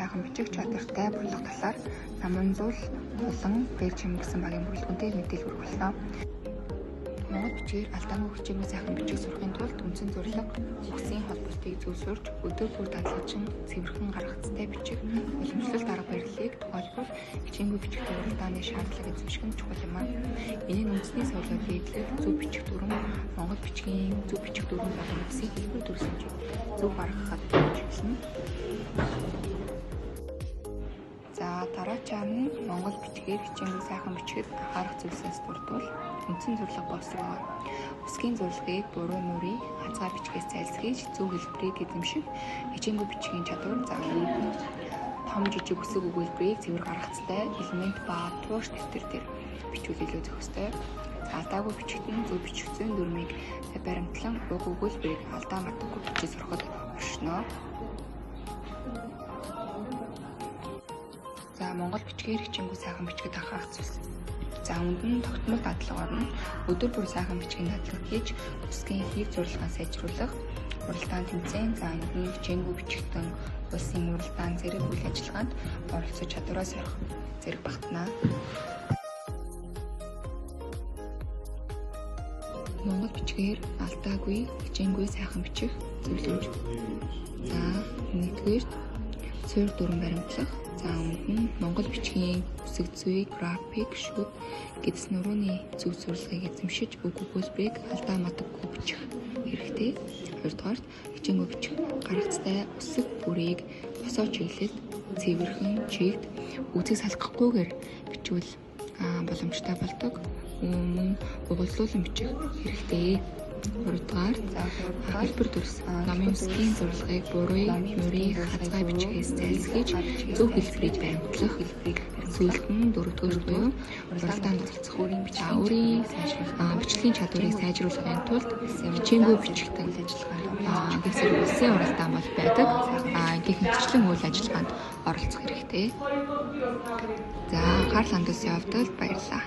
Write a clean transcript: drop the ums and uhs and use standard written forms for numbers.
сайхан бичих чадвартай болох талаар намын зул болон Бэлжим гэсэн багийн бүрэлдэхүүнтэй мэдээлэл хүргэлээ. Монгол бичгээр алдаагүй хичээний сайхан бичих сурахын тулд үндсэн зорилго үгсийн холбоотыг зөвшөөрч өдөр бүр дадлажин цэвэрхэн гаргацтай бичих уламжлалт арга барилыг тухайлбал хичээнгүй бичих уралдааны шаардлага эзэмших нь чухал юм аа. Энийн үндэсний соёлын эдлэл зөв бичих дүрэн Монгол бичгийн зөв бичих дүрэн болон үгсийн хэлбэр дүрсэмжийг зөв гаргахад чиглэнэ. За дараачаар нь Монгол бичгээр хичээнгүй сайхан бичихэд анхаарах зүйлсээс дурдвал үндсэн зорилго боловсроо. Үсгийн зорилгыг буруу мөрийг хязгаар бичгээс зайлсхийж зөв хэлбэрийг эзэмших хичээнгүй бичгийн чадвар заавал том жижиг үсэг өгүүлбэрийг цэвэр гаргацтай элемент ба туурш дэвтэр дээр бичүүл илүү зохистой. Алдаагүй бичгтэн зөв бичигдсэн дүрмийг баримтлан уг өгүүлбэрийг алдаа мартахгүй бичиж сурахад оршино. За Монгол бичгээр хичээнгүй сайхан бичгэд анхаарах зүйлс. За үүнд нь тогтмол дадлагаар нь өдөр бүр сайхан бичгийн дадлаг хийж үсгийн хийх зорилгоо сайжруулах, уралдаан тэмцээн, за энд нь хичээнгүй бичигдэн улсын уралдаан зэрэг үйл ажиллагаанд оролцож чадвараа сорих зэрэг багтана. Монгол бичгээр алдаагүй хичээнгүй сайхан бичих зөвлөмж. За нэгдүгээр суурь дүрэн баримтлах. За үүнд нь Монгол бичгийн үсэг зүй, график, шүд гэдс нурууны зөв сурлагыг эзэмшиж үг өгүүлбэрийг алдаа мартахгүй бичих хэрэгтэй. Хоёрдугаарт хичээнгүй бичих гаргацтай үсэг бүрийг босоо чиглэлд цэвэрхэн чигт үсэг салгахгүйгээр бичвэл боломжтой болдог. Мөн угууллуулан бичих хэрэгтэй. Гуравдугаар хэлбэр дүрс номын үсгийн зорилгыг буруу мөрийг хязгаар бичгээс зайлсхийж зөв хэлбэрийг баримтлах. Сүүлд нь дөрөвдүгээр буюу уралдаанд оролцох өөрийн бичлэгийн чадварыг сайжруулахын тулд хичээнгүй бичигдэн гэсээр улсын уралдаан бол байдаг. Гэх мэтчлэн үйл ажиллагаанд оролцох хэрэгтэй. За анхаарал хандуулсан явдалд баярлалаа.